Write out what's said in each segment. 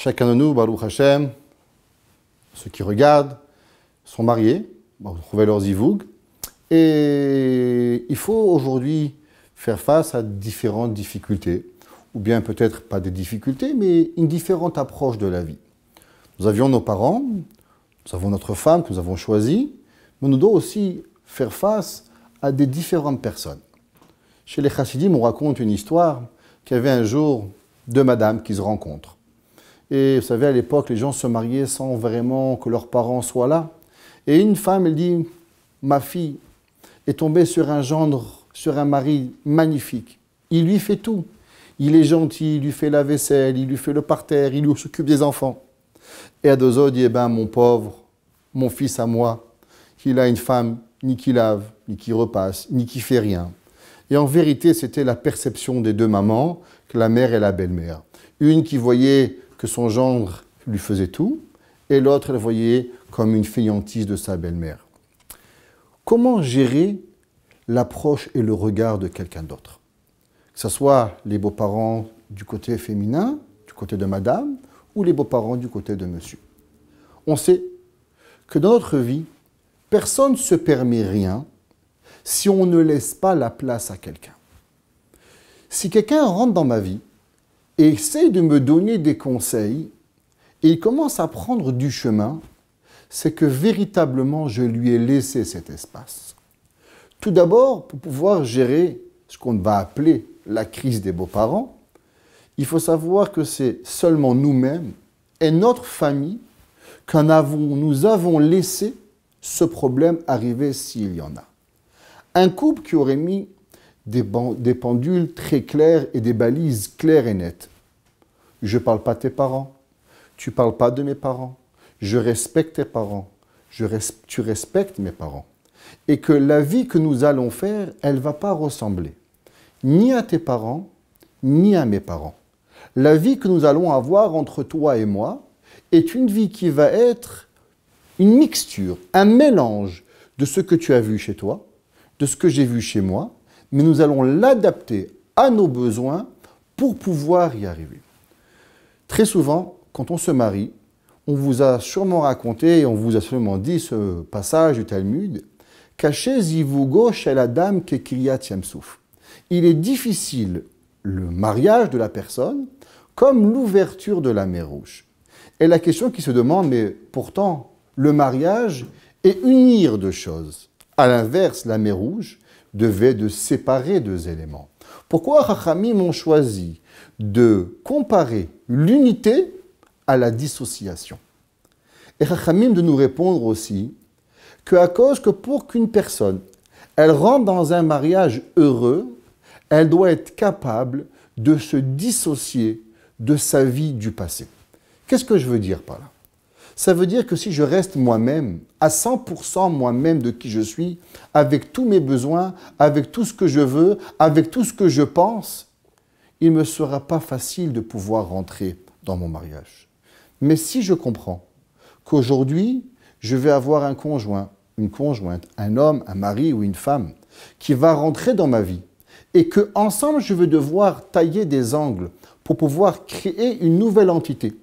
Chacun de nous, Baruch Hashem, ceux qui regardent, sont mariés, vont trouver leurs zivoug. Et il faut aujourd'hui faire face à différentes difficultés, ou bien peut-être pas des difficultés, mais une différente approche de la vie. Nous avions nos parents, nous avons notre femme que nous avons choisie, mais nous devons aussi faire face à des différentes personnes. Chez les chassidim, on raconte une histoire qu'il y avait un jour deux madames qui se rencontrent. Et vous savez, à l'époque, les gens se mariaient sans vraiment que leurs parents soient là. Et une femme, elle dit, ma fille est tombée sur un gendre, sur un mari magnifique. Il lui fait tout. Il est gentil, il lui fait la vaisselle, il lui fait le parterre, il lui s'occupe des enfants. Et Adozo dit, eh ben, mon pauvre, mon fils à moi, il a une femme ni qui lave, ni qui repasse, ni qui fait rien. Et en vérité, c'était la perception des deux mamans, que la mère et la belle-mère. Une qui voyait que son gendre lui faisait tout, et l'autre, elle voyait comme une fainéantise de sa belle-mère. Comment gérer l'approche et le regard de quelqu'un d'autre? Que ce soit les beaux-parents du côté féminin, du côté de madame, ou les beaux-parents du côté de monsieur. On sait que dans notre vie, personne ne se permet rien si on ne laisse pas la place à quelqu'un. Si quelqu'un rentre dans ma vie et essaie de me donner des conseils, et il commence à prendre du chemin, c'est que véritablement je lui ai laissé cet espace. Tout d'abord, pour pouvoir gérer ce qu'on va appeler la crise des beaux-parents, il faut savoir que c'est seulement nous-mêmes et notre famille que nous avons laissé ce problème arriver s'il y en a. Un couple qui aurait mis des pendules très claires et des balises claires et nettes. Je ne parle pas de tes parents, tu ne parles pas de mes parents, je respecte tes parents, tu respectes mes parents. Et que la vie que nous allons faire, elle ne va pas ressembler ni à tes parents, ni à mes parents. La vie que nous allons avoir entre toi et moi est une vie qui va être une mixture, un mélange de ce que tu as vu chez toi, de ce que j'ai vu chez moi, mais nous allons l'adapter à nos besoins pour pouvoir y arriver. Très souvent, quand on se marie, on vous a sûrement raconté et on vous a sûrement dit ce passage du Talmud, « Caché zivugo shel adam ke kiryat yamsouf ». Il est difficile le mariage de la personne comme l'ouverture de la mer Rouge. Et la question qui se demande, mais pourtant, le mariage est unir deux choses. À l'inverse, la mer Rouge devait de séparer deux éléments. Pourquoi Chachamim ont choisi de comparer l'unité à la dissociation? Et Chachamim de nous répondre aussi qu'à cause que pour qu'une personne, elle rentre dans un mariage heureux, elle doit être capable de se dissocier de sa vie du passé. Qu'est-ce que je veux dire par là? Ça veut dire que si je reste moi-même, à 100% moi-même de qui je suis, avec tous mes besoins, avec tout ce que je veux, avec tout ce que je pense, il ne me sera pas facile de pouvoir rentrer dans mon mariage. Mais si je comprends qu'aujourd'hui, je vais avoir un conjoint, une conjointe, un homme, un mari ou une femme qui va rentrer dans ma vie et qu'ensemble, je vais devoir tailler des angles pour pouvoir créer une nouvelle entité,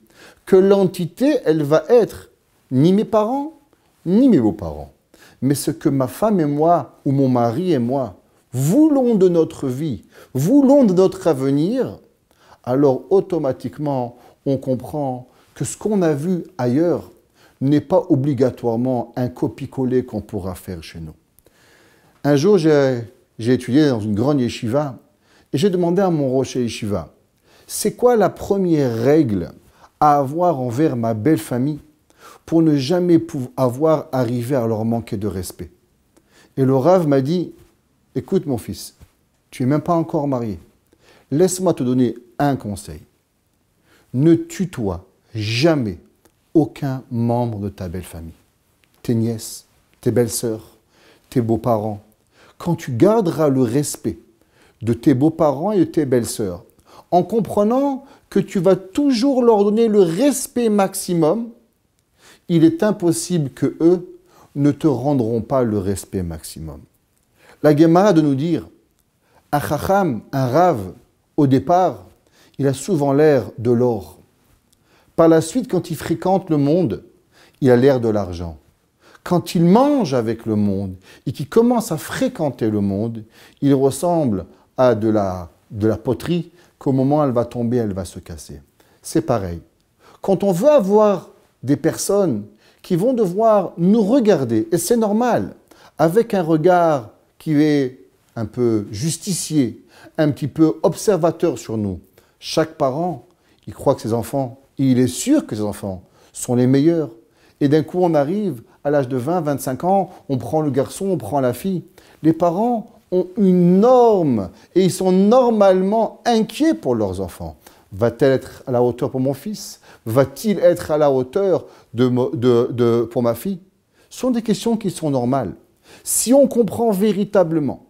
que l'entité, elle va être ni mes parents, ni mes beaux-parents, mais ce que ma femme et moi, ou mon mari et moi, voulons de notre vie, voulons de notre avenir, alors automatiquement, on comprend que ce qu'on a vu ailleurs n'est pas obligatoirement un copier-coller qu'on pourra faire chez nous. Un jour, j'ai étudié dans une grande yeshiva et j'ai demandé à mon rocher yeshiva, c'est quoi la première règle à avoir envers ma belle famille pour ne jamais avoir arrivé à leur manquer de respect? Et le Rav m'a dit, écoute mon fils, tu n'es même pas encore marié. Laisse-moi te donner un conseil. Ne tutoie jamais aucun membre de ta belle famille. Tes nièces, tes belles-sœurs, tes beaux-parents. Quand tu garderas le respect de tes beaux-parents et de tes belles-sœurs, en comprenant que tu vas toujours leur donner le respect maximum, il est impossible que eux ne te rendront pas le respect maximum. La Gemara de nous dire, un chacham, un rave, au départ, il a souvent l'air de l'or. Par la suite, quand il fréquente le monde, il a l'air de l'argent. Quand il mange avec le monde et qu'il commence à fréquenter le monde, il ressemble à de la poterie qu'au moment où elle va tomber, elle va se casser. C'est pareil. Quand on veut avoir des personnes qui vont devoir nous regarder, et c'est normal, avec un regard qui est un peu justicier, un petit peu observateur sur nous, chaque parent, il croit que ses enfants, il est sûr que ses enfants sont les meilleurs. Et d'un coup, on arrive à l'âge de 20, 25 ans, on prend le garçon, on prend la fille. Les parents ont une norme et ils sont normalement inquiets pour leurs enfants. Va-t-elle être à la hauteur pour mon fils? Va-t-il être à la hauteur pour ma fille? Ce sont des questions qui sont normales. Si on comprend véritablement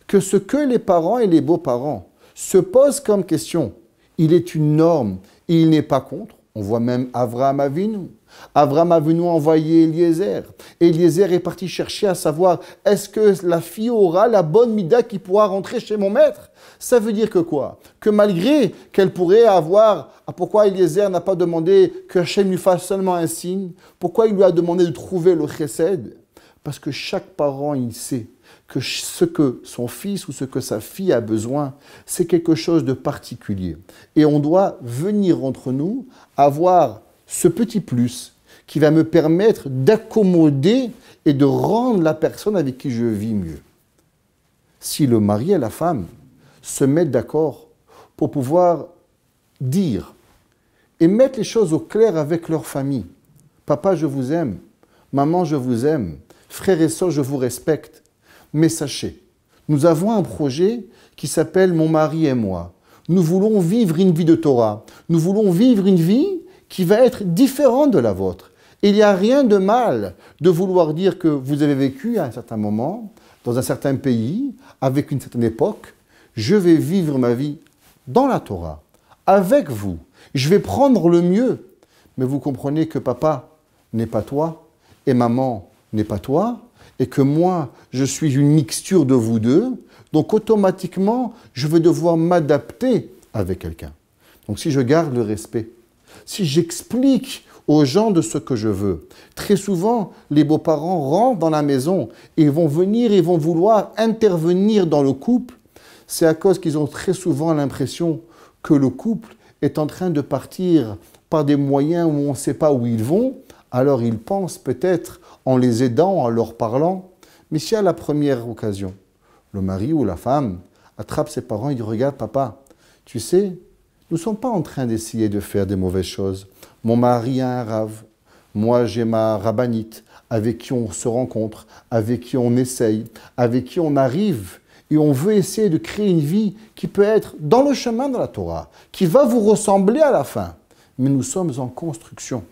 que ce que les parents et les beaux-parents se posent comme question, il est une norme et il n'est pas contre. On voit même Avraham Avinu. Avraham Avinu a envoyé Eliezer. Eliezer est parti chercher à savoir, est-ce que la fille aura la bonne mida qui pourra rentrer chez mon maître? Ça veut dire que quoi? Que malgré qu'elle pourrait avoir... Pourquoi Eliezer n'a pas demandé que Hachem lui fasse seulement un signe? Pourquoi il lui a demandé de trouver le chesed? Parce que chaque parent, il sait que ce que son fils ou ce que sa fille a besoin, c'est quelque chose de particulier. Et on doit venir entre nous avoir ce petit plus qui va me permettre d'accommoder et de rendre la personne avec qui je vis mieux. Si le mari et la femme se mettent d'accord pour pouvoir dire et mettre les choses au clair avec leur famille. Papa, je vous aime. Maman, je vous aime. Frères et sœurs, je vous respecte. Mais sachez, nous avons un projet qui s'appelle « Mon mari et moi ». Nous voulons vivre une vie de Torah. Nous voulons vivre une vie qui va être différente de la vôtre. Il n'y a rien de mal de vouloir dire que vous avez vécu à un certain moment, dans un certain pays, avec une certaine époque. Je vais vivre ma vie dans la Torah, avec vous. Je vais prendre le mieux. Mais vous comprenez que papa n'est pas toi et maman n'est pas toi et que moi, je suis une mixture de vous deux. Donc automatiquement, je vais devoir m'adapter avec quelqu'un. Donc si je garde le respect, si j'explique aux gens de ce que je veux, très souvent, les beaux-parents rentrent dans la maison et vont venir et vont vouloir intervenir dans le couple. C'est à cause qu'ils ont très souvent l'impression que le couple est en train de partir par des moyens où on ne sait pas où ils vont. Alors ils pensent peut-être en les aidant, en leur parlant. Mais si à la première occasion, le mari ou la femme attrape ses parents et dit « Regarde papa, tu sais, nous ne sommes pas en train d'essayer de faire des mauvaises choses. Mon mari a un rave, moi j'ai ma rabbinite, avec qui on se rencontre, avec qui on essaye, avec qui on arrive. Et on veut essayer de créer une vie qui peut être dans le chemin de la Torah, qui va vous ressembler à la fin. Mais nous sommes en construction.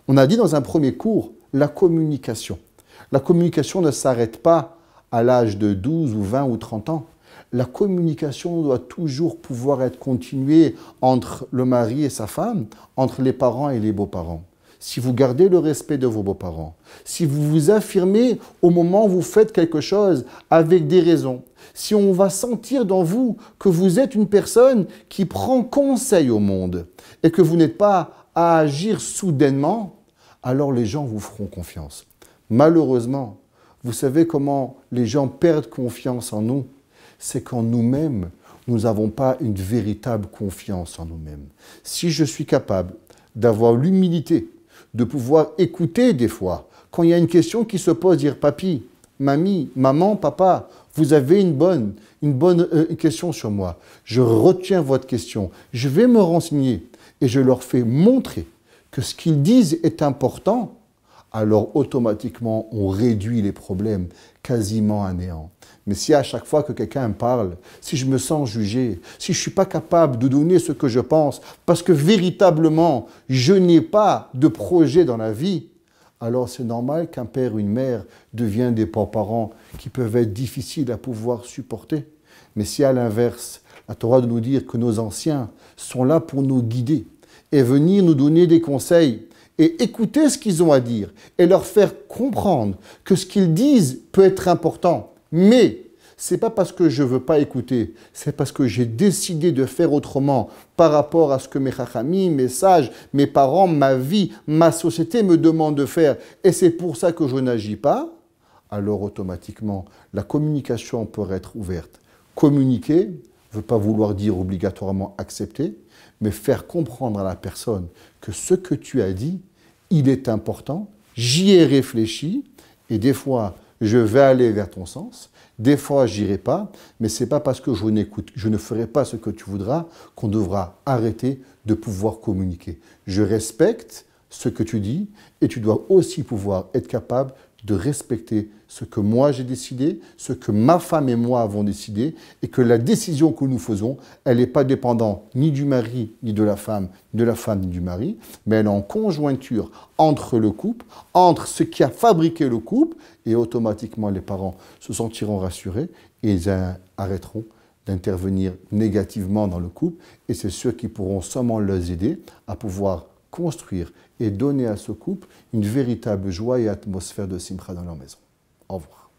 On a dit dans un premier cours, la communication. La communication ne s'arrête pas à l'âge de 12 ou 20 ou 30 ans. La communication doit toujours pouvoir être continuée entre le mari et sa femme, entre les parents et les beaux-parents. Si vous gardez le respect de vos beaux-parents, si vous vous affirmez au moment où vous faites quelque chose avec des raisons, si on va sentir dans vous que vous êtes une personne qui prend conseil au monde et que vous n'êtes pas à agir soudainement, alors les gens vous feront confiance. Malheureusement, vous savez comment les gens perdent confiance en nous? C'est quand nous-mêmes, nous n'avons pas une véritable confiance en nous-mêmes. Si je suis capable d'avoir l'humilité, de pouvoir écouter des fois, quand il y a une question qui se pose, dire « Papy, mamie, maman, papa, vous avez une bonne question sur moi. Je retiens votre question. Je vais me renseigner et je leur fais montrer que ce qu'ils disent est important. » Alors automatiquement, on réduit les problèmes quasiment à néant. Mais si à chaque fois que quelqu'un me parle, si je me sens jugé, si je ne suis pas capable de donner ce que je pense, parce que véritablement, je n'ai pas de projet dans la vie, alors c'est normal qu'un père ou une mère deviennent des parents qui peuvent être difficiles à pouvoir supporter. Mais si à l'inverse, la Torah de nous dire que nos anciens sont là pour nous guider et venir nous donner des conseils, et écouter ce qu'ils ont à dire et leur faire comprendre que ce qu'ils disent peut être important. Mais C'est pas parce que je veux pas écouter, c'est parce que j'ai décidé de faire autrement par rapport à ce que mes chachamim, mes sages, mes parents, ma vie, ma société me demandent de faire. Et c'est pour ça que je n'agis pas. Alors automatiquement, la communication peut être ouverte. Communiquer ne veut pas vouloir dire obligatoirement accepter, mais faire comprendre à la personne que ce que tu as dit, il est important, j'y ai réfléchi, et des fois, je vais aller vers ton sens, des fois, j'irai pas, mais ce n'est pas parce que je ne ferai pas ce que tu voudras qu'on devra arrêter de pouvoir communiquer. Je respecte ce que tu dis, et tu dois aussi pouvoir être capable de respecter ce que moi j'ai décidé, ce que ma femme et moi avons décidé, et que la décision que nous faisons, elle n'est pas dépendante ni du mari, ni de la femme, ni du mari, mais elle est en conjointure entre le couple, entre ce qui a fabriqué le couple, et automatiquement les parents se sentiront rassurés et ils arrêteront d'intervenir négativement dans le couple, et c'est ceux qui pourront seulement les aider à pouvoir construire et donner à ce couple une véritable joie et atmosphère de simcha dans leur maison. Au revoir.